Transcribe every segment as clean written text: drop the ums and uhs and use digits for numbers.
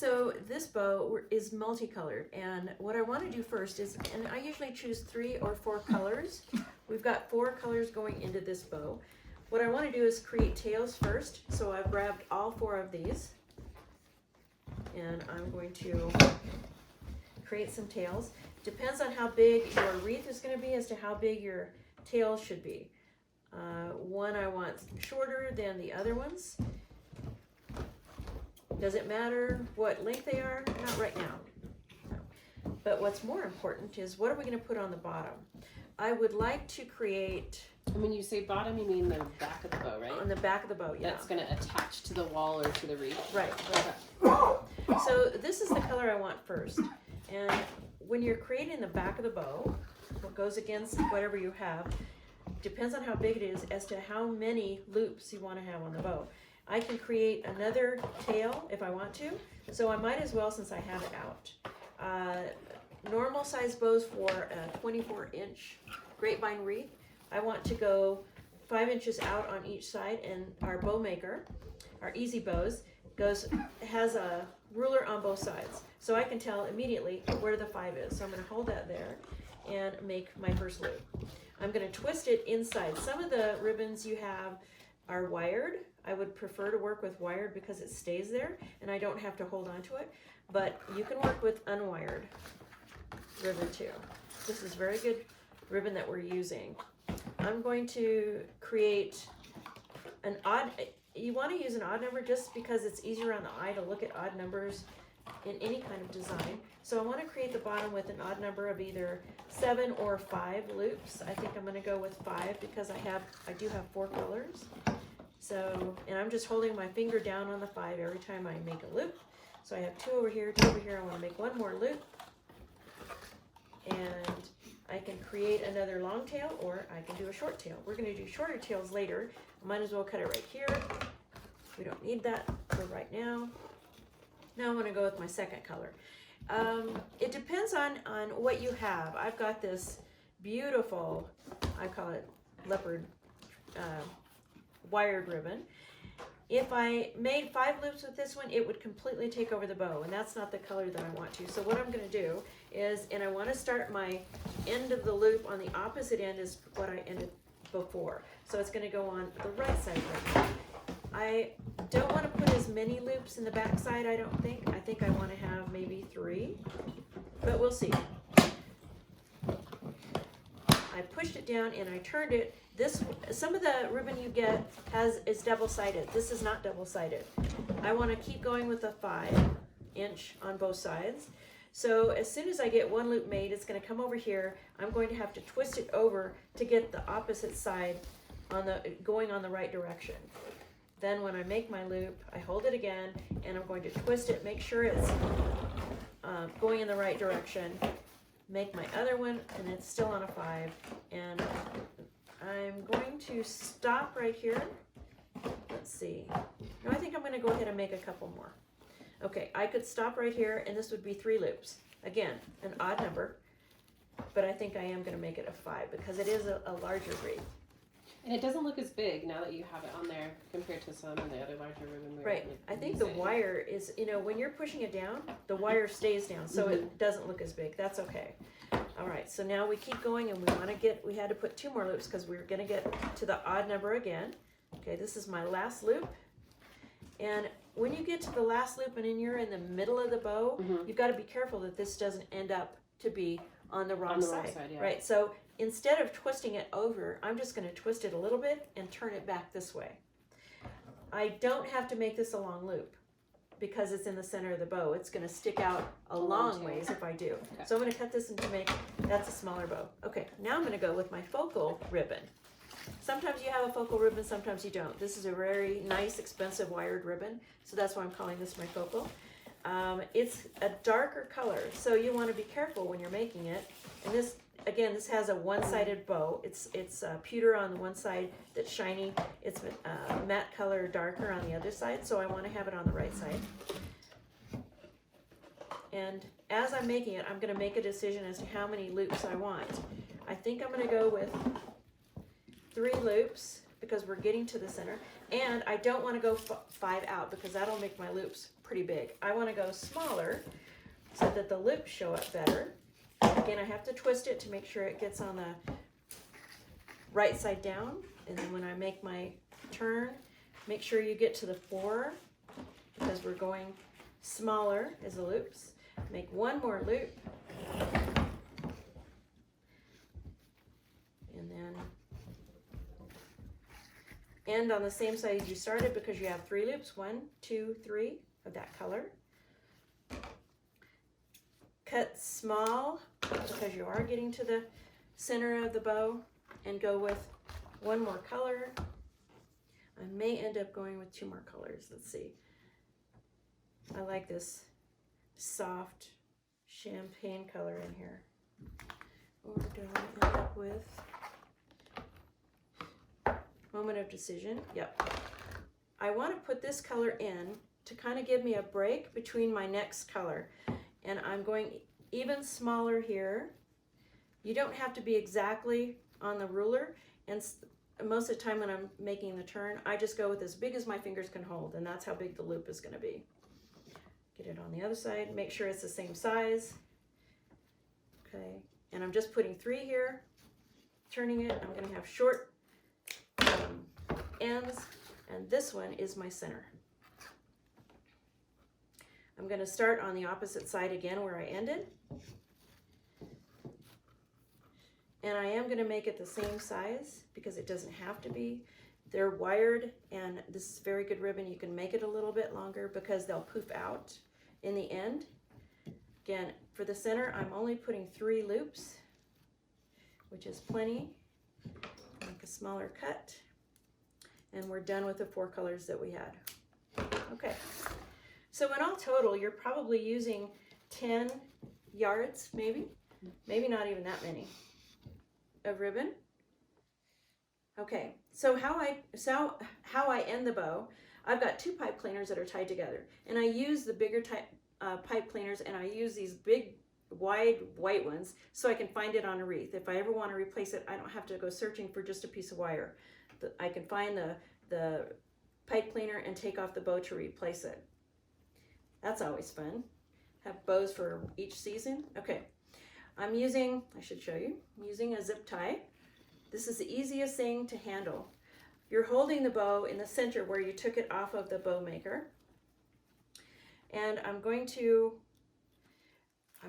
So this bow is multicolored, and what I want to do first is, and I usually choose 3 or 4 colors. We've got 4 colors going into this bow. What I want to do is create tails first, so I've grabbed all 4 of these, and I'm going to create some tails. Depends on how big your wreath is going to be as to how big your tail should be. One I want shorter than the other ones. Does it matter what length they are? Not right now. No. But what's more important is, what are we going to put on the bottom? I would like to create... And when you say bottom, you mean the back of the bow, right? On the back of the bow, yeah. That's going to attach to the wall or to the wreath. Right. Okay. So this is the color I want first. And when you're creating the back of the bow, what goes against whatever you have, depends on how big it is as to how many loops you want to have on the bow. I can create another tail if I want to, so I might as well since I have it out. Normal size bows for a 24-inch grapevine wreath, I want to go 5 inches out on each side, and our bow maker, our Easy Bows, has a ruler on both sides. So I can tell immediately where the 5 is. So I'm going to hold that there and make my first loop. I'm going to twist it inside. Some of the ribbons you have are wired. I would prefer to work with wired because it stays there and I don't have to hold on to it. But you can work with unwired ribbon too. This is very good ribbon that we're using. I'm going to create an odd, you want to use an odd number just because it's easier on the eye to look at odd numbers in any kind of design. So I want to create the bottom with an odd number of either 7 or 5 loops. I think I'm going to go with 5 because I do have 4 colors. So, and I'm just holding my finger down on the 5 every time I make a loop. So I have 2 over here, 2 over here. I want to make 1 more loop. And I can create another long tail or I can do a short tail. We're going to do shorter tails later. I might as well cut it right here. We don't need that for right now. Now I'm going to go with my second color. It depends on what you have. I've got this beautiful, I call it leopard wired ribbon. If I made 5 loops with this one, it would completely take over the bow, and that's not the color that I want to. So what I'm going to do is, and I want to start my end of the loop on the opposite end as what I ended before. So it's going to go on the right side right now. I don't want to put as many loops in the back side, I don't think. I think I want to have maybe 3, but we'll see. I pushed it down and I turned it. Some of the ribbon you get is double-sided. This is not double-sided. I want to keep going with a 5-inch on both sides. So as soon as I get 1 loop made, it's going to come over here. I'm going to have to twist it over to get the opposite side going on the right direction. Then when I make my loop, I hold it again, and I'm going to twist it, make sure it's going in the right direction, make my other one, and it's still on a 5, and I'm going to stop right here. Let's see. No, I think I'm going to go ahead and make a couple more. Okay, I could stop right here, and this would be 3 loops. Again, an odd number, but I think I am going to make it a 5 because it is a larger wreath. And it doesn't look as big now that you have it on there compared to some of the other larger ribbon. Right. I think the wire is, when you're pushing it down, the wire stays down, so it doesn't look as big. That's okay. All right, so now we keep going, and we had to put 2 more loops because we were going to get to the odd number again. Okay, this is my last loop. And when you get to the last loop and then you're in the middle of the bow, you've got to be careful that this doesn't end up to be on the wrong side. Yeah. Right, so instead of twisting it over, I'm just going to twist it a little bit and turn it back this way. I don't have to make this a long loop because it's in the center of the bow. It's going to stick out a long ways if I do. Okay. So I'm going to cut this that's a smaller bow. Okay, now I'm going to go with my focal ribbon. Sometimes you have a focal ribbon, sometimes you don't. This is a very nice, expensive wired ribbon, so that's why I'm calling this my focal. It's a darker color, so you want to be careful when you're making it. And this, again, this has a one-sided bow. It's pewter on the one side that's shiny. It's matte color darker on the other side, so I want to have it on the right side. And as I'm making it, I'm going to make a decision as to how many loops I want. I think I'm going to go with 3 loops because we're getting to the center. And I don't want to go 5 out because that'll make my loops pretty big. I want to go smaller so that the loops show up better. Again, I have to twist it to make sure it gets on the right side down. And then when I make my turn, make sure you get to the 4 because we're going smaller as the loops. Make one more loop. And then end on the same side as you started because you have 3 loops. 1, 2, 3 of that color. Cut small because you are getting to the center of the bow, and go with one more color. I may end up going with 2 more colors. Let's see. I like this soft champagne color in here. Or do I end up with moment of decision? Yep. I want to put this color in to kind of give me a break between my next color. And I'm going even smaller here. You don't have to be exactly on the ruler. And most of the time when I'm making the turn, I just go with as big as my fingers can hold. And that's how big the loop is going to be. Get it on the other side. Make sure it's the same size. Okay. And I'm just putting 3 here. Turning it. I'm going to have short ends. And this one is my center. I'm going to start on the opposite side again where I ended. And I am going to make it the same size because it doesn't have to be. They're wired, and this is very good ribbon. You can make it a little bit longer because they'll poof out in the end. Again, for the center, I'm only putting 3 loops, which is plenty. Make a smaller cut. And we're done with the 4 colors that we had. Okay. So in all total, you're probably using 10 yards, maybe not even that many, of ribbon. Okay, so how I end the bow, I've got 2 pipe cleaners that are tied together, and I use the bigger pipe cleaners, and I use these big, wide, white ones so I can find it on a wreath. If I ever want to replace it, I don't have to go searching for just a piece of wire. I can find the pipe cleaner and take off the bow to replace it. That's always fun. Have bows for each season. Okay, I'm using a zip tie. This is the easiest thing to handle. You're holding the bow in the center where you took it off of the bow maker. And I'm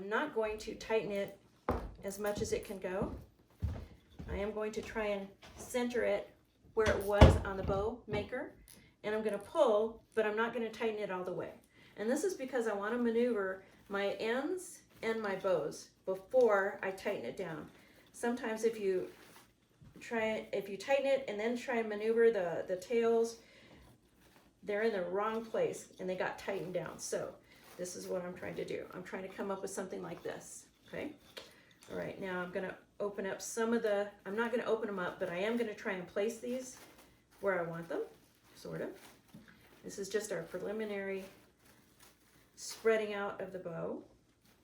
not going to tighten it as much as it can go. I am going to try and center it where it was on the bow maker. And I'm going to pull, but I'm not going to tighten it all the way. And this is because I want to maneuver my ends and my bows before I tighten it down. Sometimes if you tighten it and then try and maneuver the tails, they're in the wrong place and they got tightened down. So this is what I'm trying to do. I'm trying to come up with something like this. Okay. All right. Now I'm going to open up I'm not going to open them up, but I am going to try and place these where I want them, sort of. This is just our preliminary spreading out of the bow.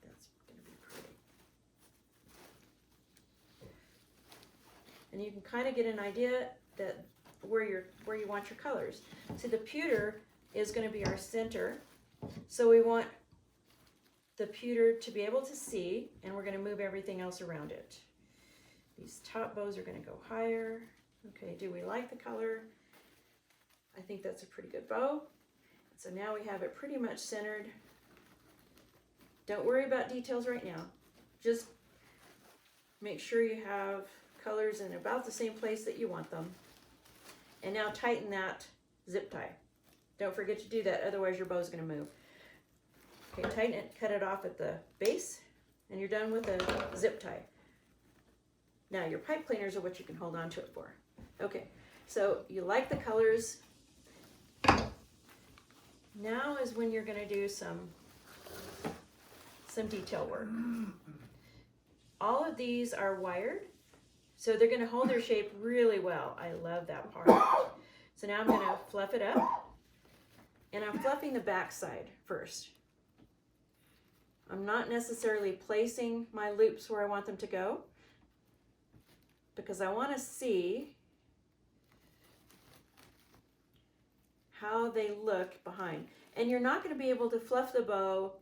That's going to be pretty. And you can kind of get an idea that where you want your colors. See, the pewter is going to be our center, so we want the pewter to be able to see, and we're going to move everything else around it. These top bows are going to go higher. Okay, do we like the color? I think that's a pretty good bow. So now we have it pretty much centered. Don't worry about details right now. Just make sure you have colors in about the same place that you want them. And now tighten that zip tie. Don't forget to do that, otherwise your bow's going to move. Okay, tighten it, cut it off at the base, and you're done with the zip tie. Now your pipe cleaners are what you can hold on to it for. Okay, so you like the colors. Now is when you're going to do some detail work. All of these are wired, so they're going to hold their shape really well. I love that part. So now I'm going to fluff it up, and I'm fluffing the back side first. I'm not necessarily placing my loops where I want them to go because I want to see how they look behind. And you're not going to be able to fluff the bow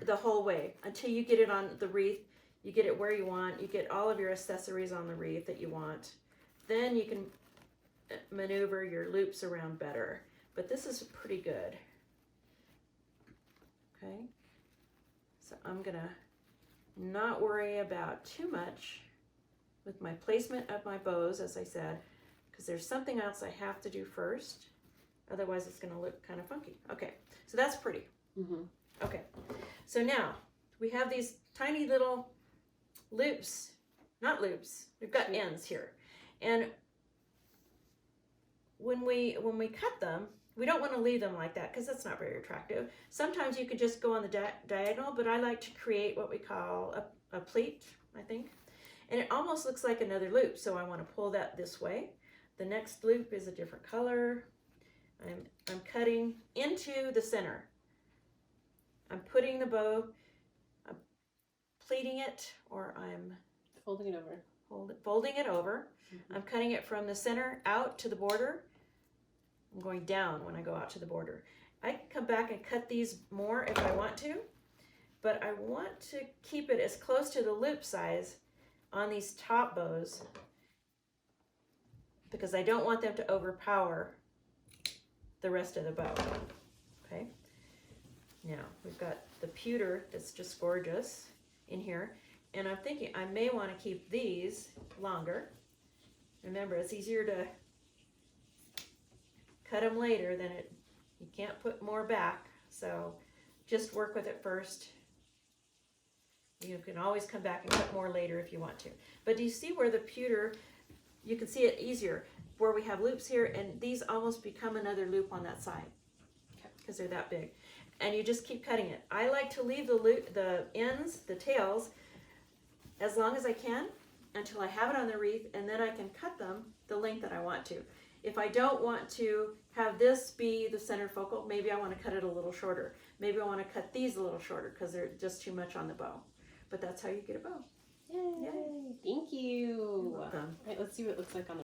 the whole way until you get it on the wreath. You get it where you want. You get all of your accessories on the wreath that you want. Then you can maneuver your loops around better. But this is pretty good. Okay. So I'm going to not worry about too much with my placement of my bows, as I said, because there's something else I have to do first. Otherwise, it's going to look kind of funky. Okay, so that's pretty. Mm-hmm. Okay, so now we have these tiny little loops, not loops, we've got ends here. And when we cut them, we don't want to leave them like that because that's not very attractive. Sometimes you could just go on the diagonal, but I like to create what we call a pleat, I think. And it almost looks like another loop, so I want to pull that this way. The next loop is a different color. I'm cutting into the center. I'm putting the bow, I'm pleating it, or I'm folding it over. Folding it over. Mm-hmm. I'm cutting it from the center out to the border. I'm going down when I go out to the border. I can come back and cut these more if I want to, but I want to keep it as close to the loop size on these top bows because I don't want them to overpower the rest of the bow. Okay. Now we've got the pewter that's just gorgeous in here, and I'm thinking I may want to keep these longer. Remember, it's easier to cut them later than you can't put more back, so just work with it first. You can always come back and cut more later if you want to. But do you see where the pewter, you can see it easier, where we have loops here, and these almost become another loop on that side because they're that big. And you just keep cutting it. I like to leave the ends, the tails, as long as I can until I have it on the wreath, and then I can cut them the length that I want to. If I don't want to have this be the center focal, maybe I want to cut it a little shorter. Maybe I want to cut these a little shorter because they're just too much on the bow. But that's how you get a bow. Yay! Thank you. You're welcome. All right, let's see what it looks like on the